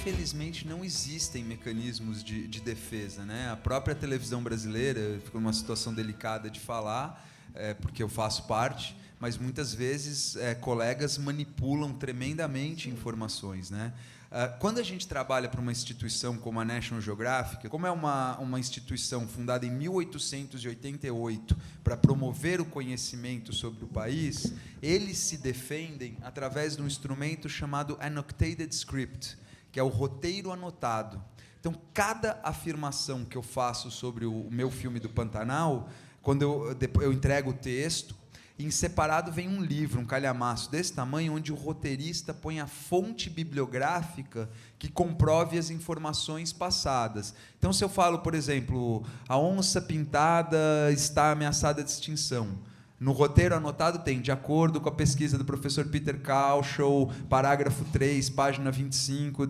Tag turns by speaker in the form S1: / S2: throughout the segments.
S1: infelizmente, não existem mecanismos de defesa, né? A própria televisão brasileira fica numa situação delicada de falar, porque eu faço parte, mas muitas vezes colegas manipulam tremendamente informações, né? Quando a gente trabalha para uma instituição como a National Geographic, como é uma instituição fundada em 1888 para promover o conhecimento sobre o país, eles se defendem através de um instrumento chamado Annotated Script, que é o roteiro anotado. Então, cada afirmação que eu faço sobre o meu filme do Pantanal, quando eu entrego o texto, em separado vem um livro, um calhamaço desse tamanho, onde o roteirista põe a fonte bibliográfica que comprove as informações passadas. Então, se eu falo, por exemplo, a onça pintada está ameaçada de extinção, no roteiro anotado tem, de acordo com a pesquisa do professor Peter Cauchel, parágrafo 3, página 25,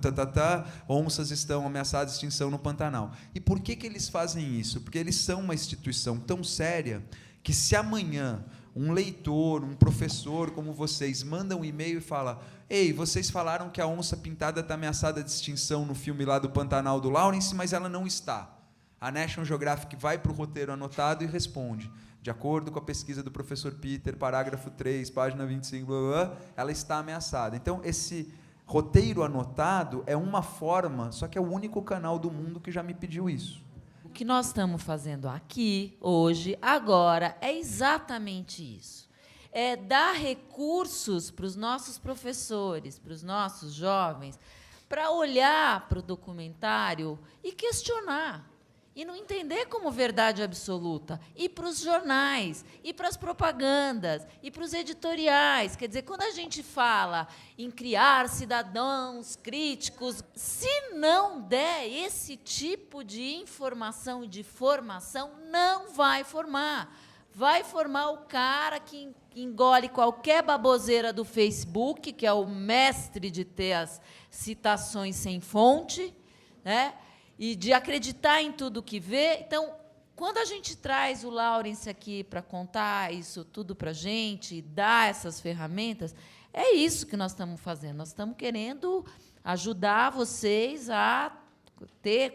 S1: onças estão ameaçadas de extinção no Pantanal. E por que eles fazem isso? Porque eles são uma instituição tão séria que, se amanhã um leitor, um professor como vocês manda um e-mail e fala: ei, vocês falaram que a onça pintada está ameaçada de extinção no filme lá do Pantanal do Lawrence, mas ela não está. A National Geographic vai para o roteiro anotado e responde: de acordo com a pesquisa do professor Peter, parágrafo 3, página 25, blá, blá, blá, ela está ameaçada. Então, esse roteiro anotado é uma forma, só que é o único canal do mundo que já me pediu isso.
S2: O que nós estamos fazendo aqui, hoje, agora, é exatamente isso. É dar recursos para os nossos professores, para os nossos jovens, para olhar para o documentário e questionar. E não entender como verdade absoluta. E para os jornais, e para as propagandas, e para os editoriais. Quer dizer, quando a gente fala em criar cidadãos críticos, se não der esse tipo de informação e de formação, não vai formar. Vai formar o cara que engole qualquer baboseira do Facebook, que é o mestre de ter as citações sem fonte, né? E de acreditar em tudo que vê. Então, quando a gente traz o Lawrence aqui para contar isso tudo para a gente, e dar essas ferramentas, é isso que nós estamos fazendo. Nós estamos querendo ajudar vocês a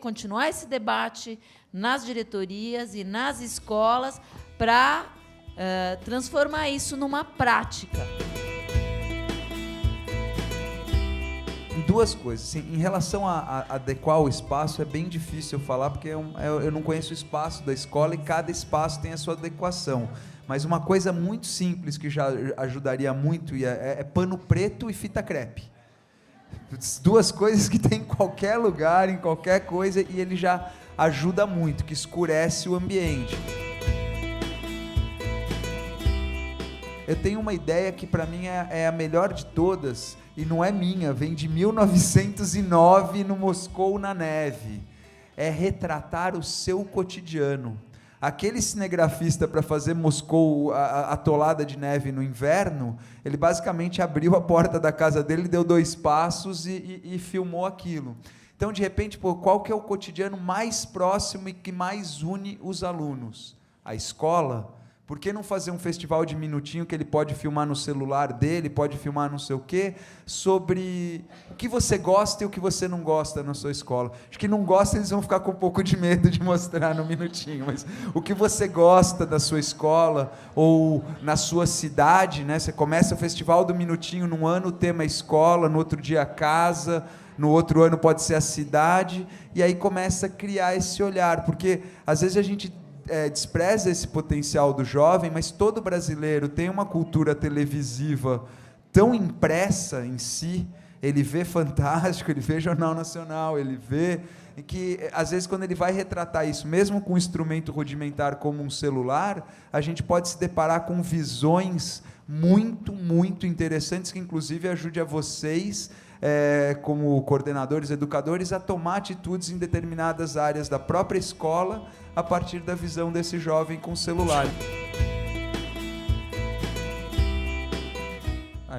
S2: continuar esse debate nas diretorias e nas escolas para transformar isso numa prática.
S1: Duas coisas. Assim, em relação a adequar o espaço, é bem difícil eu falar, porque eu não conheço o espaço da escola e cada espaço tem a sua adequação. Mas uma coisa muito simples que já ajudaria muito é pano preto e fita crepe. Duas coisas que tem em qualquer lugar, em qualquer coisa, e ele já ajuda muito, que escurece o ambiente. Eu tenho uma ideia que, para mim, é a melhor de todas, e não é minha, vem de 1909, no Moscou na Neve. É retratar o seu cotidiano. Aquele cinegrafista, para fazer Moscou atolada de neve no inverno, ele basicamente abriu a porta da casa dele, deu 2 passos e filmou aquilo. Então, de repente, qual que é o cotidiano mais próximo e que mais une os alunos? A escola. Por que não fazer um festival de minutinho que ele pode filmar no celular dele, pode filmar não sei o quê, sobre o que você gosta e o que você não gosta na sua escola? Acho que não gosta, eles vão ficar com um pouco de medo de mostrar no minutinho, mas o que você gosta da sua escola ou na sua cidade, né? Você começa o festival do minutinho, num ano o tema é escola, no outro dia a casa, no outro ano pode ser a cidade, e aí começa a criar esse olhar, porque às vezes a gente despreza esse potencial do jovem, mas todo brasileiro tem uma cultura televisiva tão impressa em si, ele vê Fantástico, ele vê Jornal Nacional, ele vê que, às vezes, quando ele vai retratar isso, mesmo com um instrumento rudimentar como um celular, a gente pode se deparar com visões muito, muito interessantes, que inclusive ajude a vocês, como coordenadores, educadores, a tomar atitudes em determinadas áreas da própria escola, a partir da visão desse jovem com celular.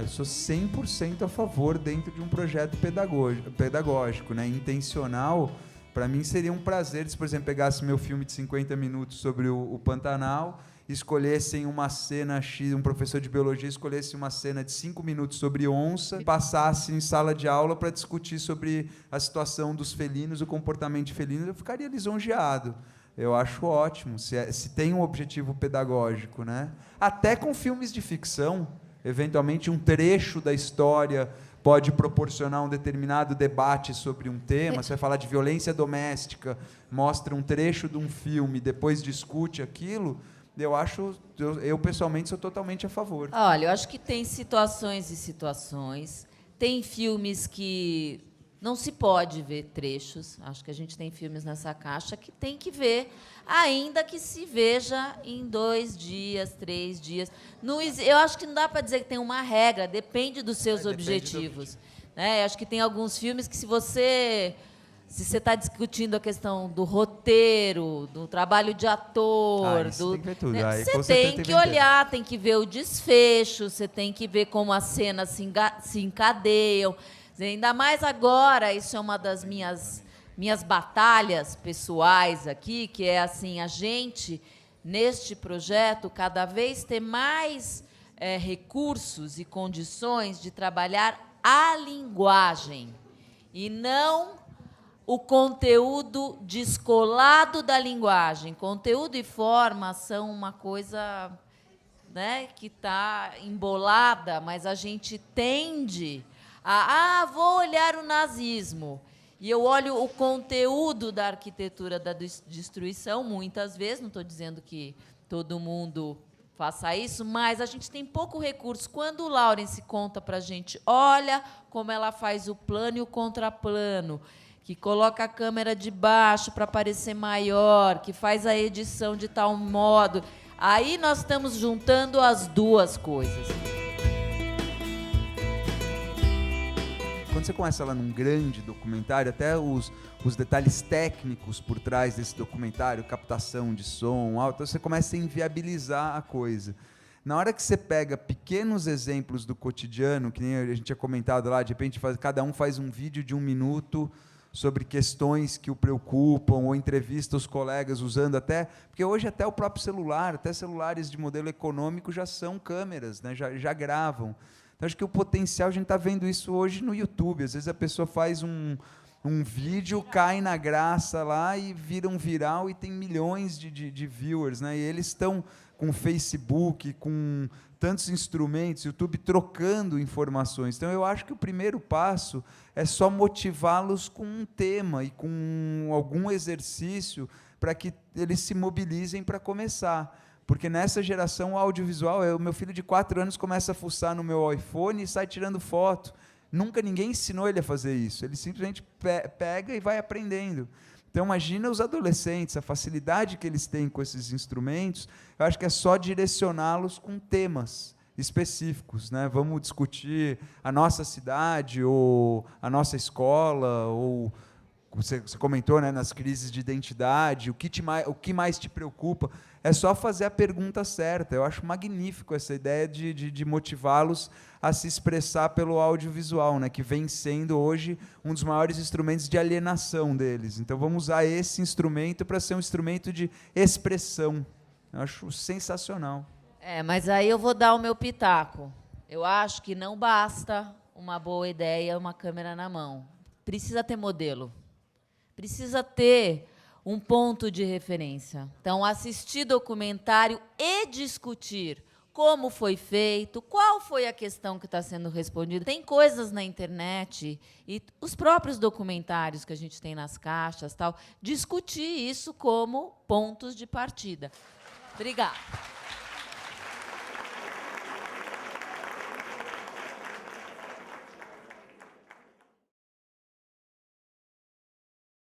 S1: Eu sou 100% a favor dentro de um projeto pedagógico, né? Intencional. Para mim seria um prazer se, por exemplo, pegasse meu filme de 50 minutos sobre o Pantanal escolhessem uma cena X, um professor de biologia escolhesse uma cena de 5 minutos sobre onça, passasse em sala de aula para discutir sobre a situação dos felinos, o comportamento de felinos, eu ficaria lisonjeado. Eu acho ótimo, se tem um objetivo pedagógico, né? Até com filmes de ficção, eventualmente um trecho da história pode proporcionar um determinado debate sobre um tema. Você vai falar de violência doméstica, mostra um trecho de um filme, depois discute aquilo. Eu pessoalmente sou totalmente a favor.
S2: Olha, eu acho que tem situações e situações. Tem filmes que não se pode ver trechos. Acho que a gente tem filmes nessa caixa que tem que ver, ainda que se veja em 2 dias, 3 dias. Eu acho que não dá para dizer que tem uma regra, depende dos seus objetivos. Né? Eu acho que tem alguns filmes que, se você está discutindo a questão do roteiro, do trabalho de ator,
S1: tem que ver tudo.
S2: Né? Você tem que olhar, tem que ver o desfecho, você tem que ver como as cenas se encadeiam. Ainda mais agora, isso é uma das minhas batalhas pessoais aqui, que é assim, a gente, neste projeto, cada vez ter mais recursos e condições de trabalhar a linguagem e não o conteúdo descolado da linguagem. Conteúdo e forma são uma coisa, né, que está embolada, mas a gente tende a vou olhar o nazismo. E eu olho o conteúdo da arquitetura da destruição, muitas vezes, não estou dizendo que todo mundo faça isso, mas a gente tem pouco recurso. Quando o Laurence conta para a gente, olha como ela faz o plano e o contraplano, que coloca a câmera de baixo para parecer maior, que faz a edição de tal modo. Aí nós estamos juntando as duas coisas.
S1: Quando você começa lá num grande documentário, até os detalhes técnicos por trás desse documentário, captação de som, então você começa a inviabilizar a coisa. Na hora que você pega pequenos exemplos do cotidiano, que nem a gente tinha comentado lá, de repente cada um faz um vídeo de 1 minuto sobre questões que o preocupam, ou entrevista os colegas usando porque hoje até o próprio celular, até celulares de modelo econômico já são câmeras, né, já gravam. Então, acho que o potencial, a gente está vendo isso hoje no YouTube. Às vezes a pessoa faz um vídeo, cai na graça lá e vira um viral e tem milhões de viewers, né? E eles estão com o Facebook, com tantos instrumentos, YouTube trocando informações. Então, eu acho que o primeiro passo é só motivá-los com um tema e com algum exercício para que eles se mobilizem para começar. Porque nessa geração o audiovisual, o meu filho de 4 anos começa a fuçar no meu iPhone e sai tirando foto. Nunca ninguém ensinou ele a fazer isso. Ele simplesmente pega e vai aprendendo. Então, imagina os adolescentes, a facilidade que eles têm com esses instrumentos. Eu acho que é só direcioná-los com temas específicos, né? Vamos discutir a nossa cidade, ou a nossa escola, ou você comentou, né, nas crises de identidade, o que mais te preocupa. É só fazer a pergunta certa. Eu acho magnífico essa ideia de motivá-los a se expressar pelo audiovisual, né, que vem sendo hoje um dos maiores instrumentos de alienação deles. Então, vamos usar esse instrumento para ser um instrumento de expressão. Eu acho sensacional.
S2: Mas aí eu vou dar o meu pitaco. Eu acho que não basta uma boa ideia, uma câmera na mão. Precisa ter modelo. Precisa ter um ponto de referência. Então, assistir documentário e discutir como foi feito, qual foi a questão que está sendo respondida. Tem coisas na internet e os próprios documentários que a gente tem nas caixas, tal, discutir isso como pontos de partida. Obrigada.